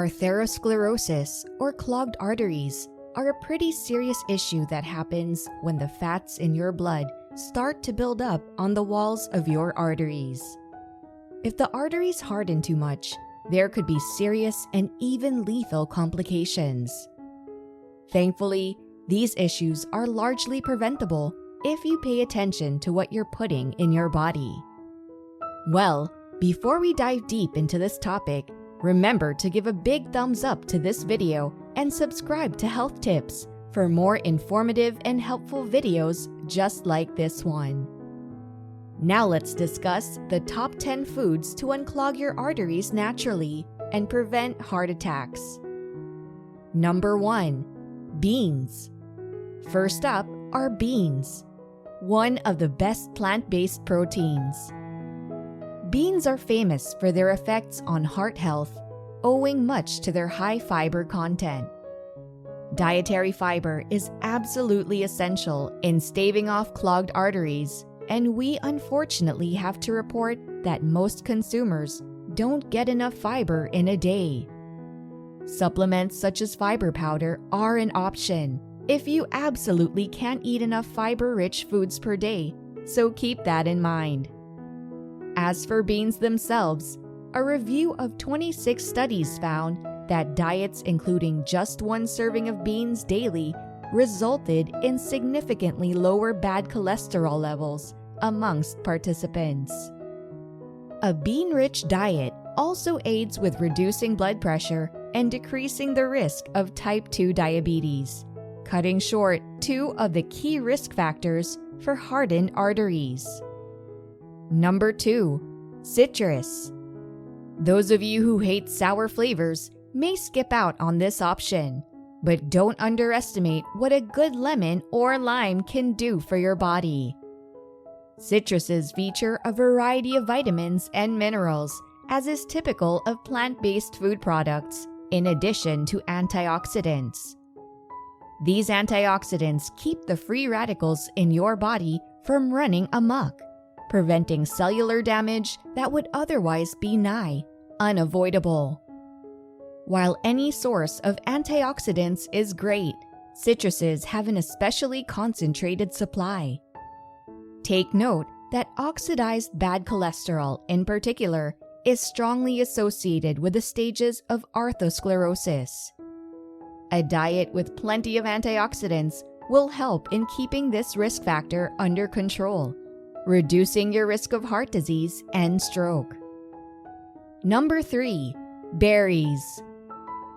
Atherosclerosis, or clogged arteries, are a pretty serious issue that happens when the fats in your blood start to build up on the walls of your arteries. If the arteries harden too much, there could be serious and even lethal complications. Thankfully, these issues are largely preventable if you pay attention to what you're putting in your body. Well, before we dive deep into this topic, remember to give a big thumbs up to this video and subscribe to HealthxTips for more informative and helpful videos just like this one. Now let's discuss the top 10 foods to unclog your arteries naturally and prevent heart attacks. Number 1. Beans. First up are beans, one of the best plant-based proteins. Beans are famous for their effects on heart health, owing much to their high fiber content. Dietary fiber is absolutely essential in staving off clogged arteries, and we unfortunately have to report that most consumers don't get enough fiber in a day. Supplements such as fiber powder are an option if you absolutely can't eat enough fiber-rich foods per day, so keep that in mind. As for beans themselves, a review of 26 studies found that diets including just one serving of beans daily resulted in significantly lower bad cholesterol levels amongst participants. A bean-rich diet also aids with reducing blood pressure and decreasing the risk of type 2 diabetes, cutting short two of the key risk factors for hardened arteries. Number 2. Citrus. Those of you who hate sour flavors may skip out on this option, but don't underestimate what a good lemon or lime can do for your body. Citruses feature a variety of vitamins and minerals, as is typical of plant-based food products, in addition to antioxidants. These antioxidants keep the free radicals in your body from running amok, preventing cellular damage that would otherwise be nigh unavoidable. While any source of antioxidants is great, citruses have an especially concentrated supply. Take note that oxidized bad cholesterol, in particular, is strongly associated with the stages of atherosclerosis. A diet with plenty of antioxidants will help in keeping this risk factor under control, reducing your risk of heart disease and stroke. Number 3. Berries.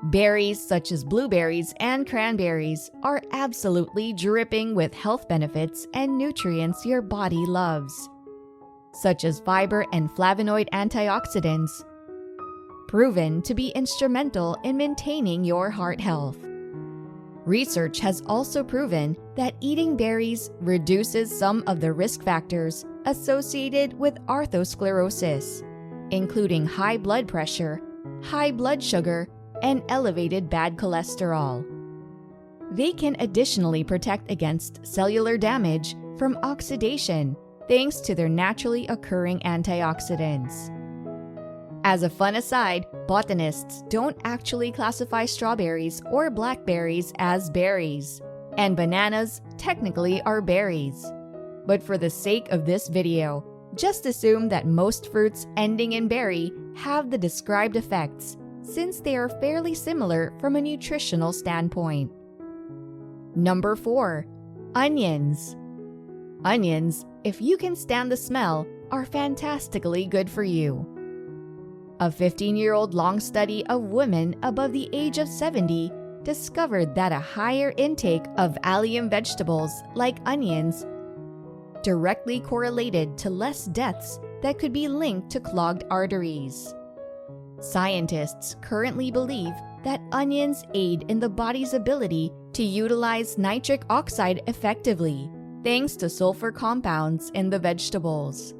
Berries such as blueberries and cranberries are absolutely dripping with health benefits and nutrients your body loves, such as fiber and flavonoid antioxidants, proven to be instrumental in maintaining your heart health. Research has also proven that eating berries reduces some of the risk factors associated with atherosclerosis, including high blood pressure, high blood sugar, and elevated bad cholesterol. They can additionally protect against cellular damage from oxidation thanks to their naturally occurring antioxidants. As a fun aside, botanists don't actually classify strawberries or blackberries as berries, and bananas technically are berries. But for the sake of this video, just assume that most fruits ending in berry have the described effects, since they are fairly similar from a nutritional standpoint. Number 4. Onions. Onions, if you can stand the smell, are fantastically good for you. A 15-year-old long study of women above the age of 70 discovered that a higher intake of allium vegetables like onions directly correlated to less deaths that could be linked to clogged arteries. Scientists currently believe that onions aid in the body's ability to utilize nitric oxide effectively, thanks to sulfur compounds in the vegetables.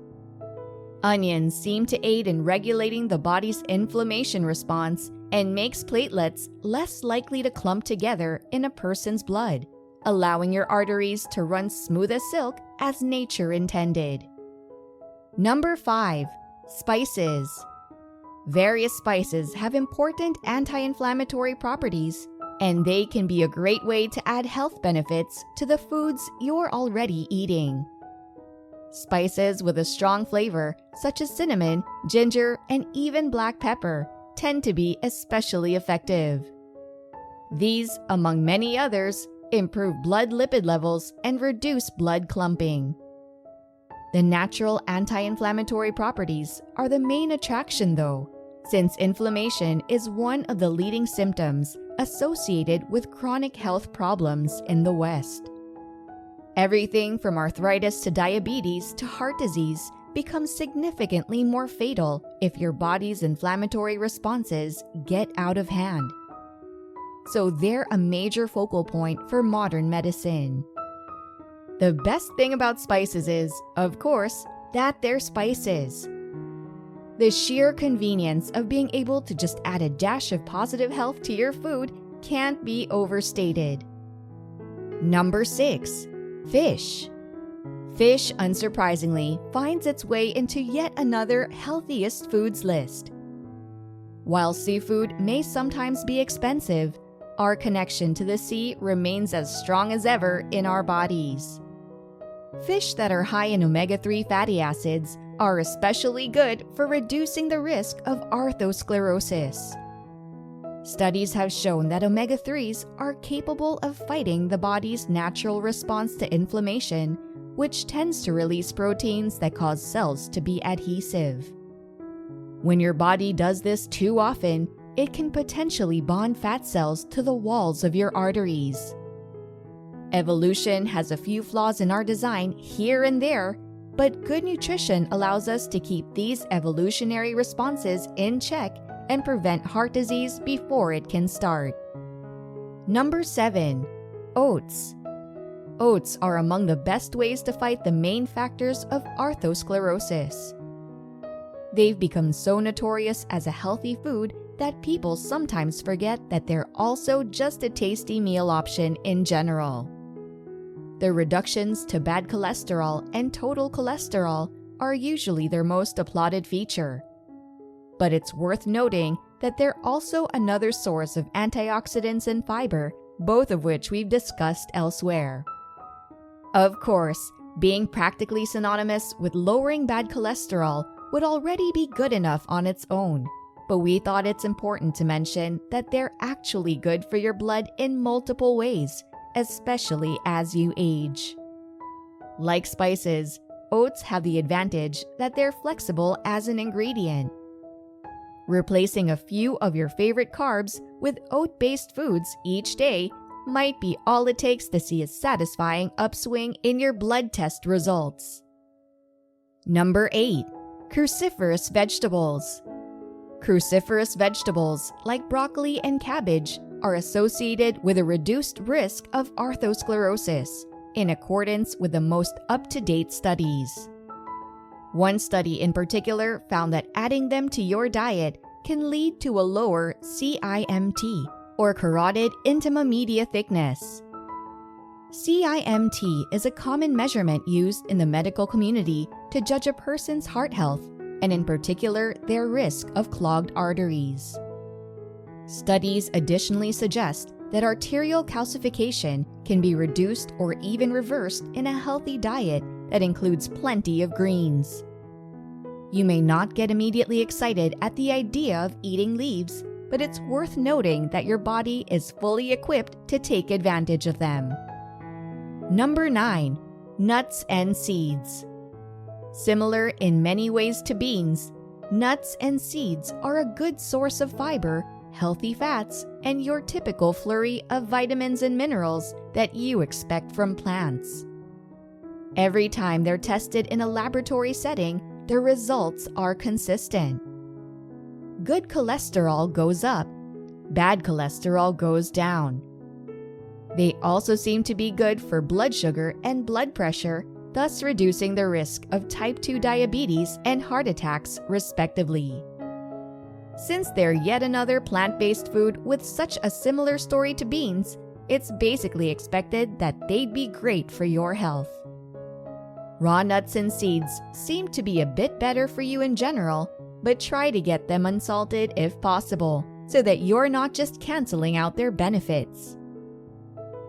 Onions seem to aid in regulating the body's inflammation response and makes platelets less likely to clump together in a person's blood, allowing your arteries to run smooth as silk as nature intended. Number 5. Spices. Various spices have important anti-inflammatory properties, and they can be a great way to add health benefits to the foods you're already eating. Spices with a strong flavor, such as cinnamon, ginger, and even black pepper, tend to be especially effective. These, among many others, improve blood lipid levels and reduce blood clumping. The natural anti-inflammatory properties are the main attraction though, since inflammation is one of the leading symptoms associated with chronic health problems in the West. Everything from arthritis to diabetes to heart disease becomes significantly more fatal if your body's inflammatory responses get out of hand. So they're a major focal point for modern medicine. The best thing about spices is, of course, that they're spices. The sheer convenience of being able to just add a dash of positive health to your food can't be overstated. Number 6. Fish. Fish, unsurprisingly, finds its way into yet another healthiest foods list. While seafood may sometimes be expensive, our connection to the sea remains as strong as ever in our bodies. Fish that are high in omega-3 fatty acids are especially good for reducing the risk of atherosclerosis. Studies have shown that omega-3s are capable of fighting the body's natural response to inflammation, which tends to release proteins that cause cells to be adhesive. When your body does this too often, it can potentially bond fat cells to the walls of your arteries. Evolution has a few flaws in our design here and there, but good nutrition allows us to keep these evolutionary responses in check and prevent heart disease before it can start. Number 7. Oats. Oats are among the best ways to fight the main factors of atherosclerosis. They've become so notorious as a healthy food that people sometimes forget that they're also just a tasty meal option in general. Their reductions to bad cholesterol and total cholesterol are usually their most applauded feature. But it's worth noting that they're also another source of antioxidants and fiber, both of which we've discussed elsewhere. Of course, being practically synonymous with lowering bad cholesterol would already be good enough on its own, but we thought it's important to mention that they're actually good for your blood in multiple ways, especially as you age. Like spices, oats have the advantage that they're flexible as an ingredient. Replacing a few of your favorite carbs with oat-based foods each day might be all it takes to see a satisfying upswing in your blood test results. Number 8. Cruciferous vegetables. Cruciferous vegetables, like broccoli and cabbage, are associated with a reduced risk of atherosclerosis, in accordance with the most up-to-date studies. One study in particular found that adding them to your diet can lead to a lower CIMT, or carotid intima media thickness. CIMT is a common measurement used in the medical community to judge a person's heart health, and in particular their risk of clogged arteries. Studies additionally suggest that arterial calcification can be reduced or even reversed in a healthy diet that includes plenty of greens. You may not get immediately excited at the idea of eating leaves, but it's worth noting that your body is fully equipped to take advantage of them. Number 9. Nuts and seeds. Similar in many ways to beans, nuts and seeds are a good source of fiber, healthy fats, and your typical flurry of vitamins and minerals that you expect from plants. Every time they're tested in a laboratory setting, the results are consistent. Good cholesterol goes up, bad cholesterol goes down. They also seem to be good for blood sugar and blood pressure, thus reducing the risk of type 2 diabetes and heart attacks, respectively. Since they're yet another plant-based food with such a similar story to beans, it's basically expected that they'd be great for your health. Raw nuts and seeds seem to be a bit better for you in general, but try to get them unsalted if possible, so that you're not just canceling out their benefits.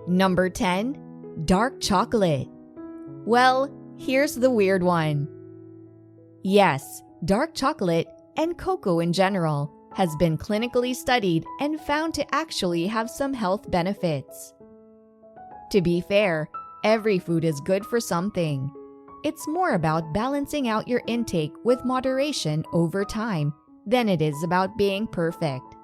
Number 10. Dark chocolate. Well, here's the weird one. Yes, dark chocolate, and cocoa in general, has been clinically studied and found to actually have some health benefits. To be fair, every food is good for something. It's more about balancing out your intake with moderation over time than it is about being perfect.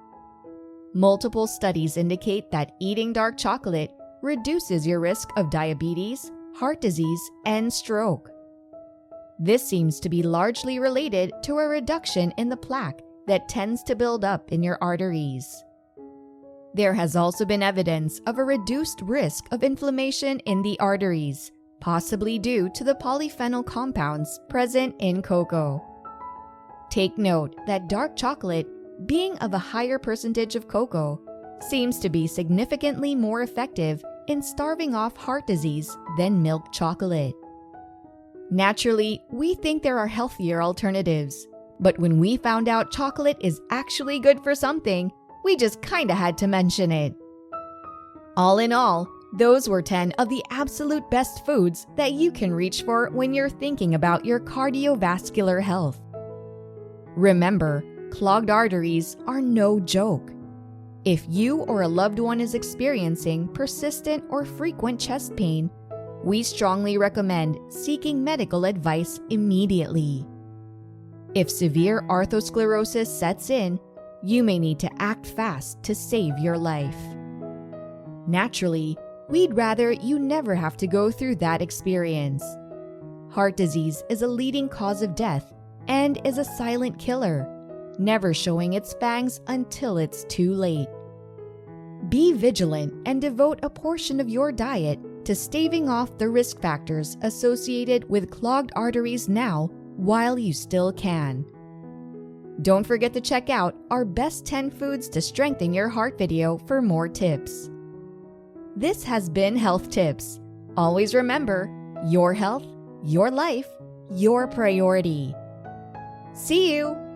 Multiple studies indicate that eating dark chocolate reduces your risk of diabetes, heart disease, and stroke. This seems to be largely related to a reduction in the plaque that tends to build up in your arteries. There has also been evidence of a reduced risk of inflammation in the arteries, possibly due to the polyphenol compounds present in cocoa. Take note that dark chocolate, being of a higher percentage of cocoa, seems to be significantly more effective in starving off heart disease than milk chocolate. Naturally, we think there are healthier alternatives, but when we found out chocolate is actually good for something, we just kinda had to mention it. All in all, those were 10 of the absolute best foods that you can reach for when you're thinking about your cardiovascular health. Remember, clogged arteries are no joke. If you or a loved one is experiencing persistent or frequent chest pain, we strongly recommend seeking medical advice immediately. If severe atherosclerosis sets in, you may need to act fast to save your life. Naturally, we'd rather you never have to go through that experience. Heart disease is a leading cause of death and is a silent killer, never showing its fangs until it's too late. Be vigilant and devote a portion of your diet to staving off the risk factors associated with clogged arteries now while you still can. Don't forget to check out our best 10 foods to strengthen your heart video for more tips. This has been Health Tips. Always remember, your health, your life, your priority. See you!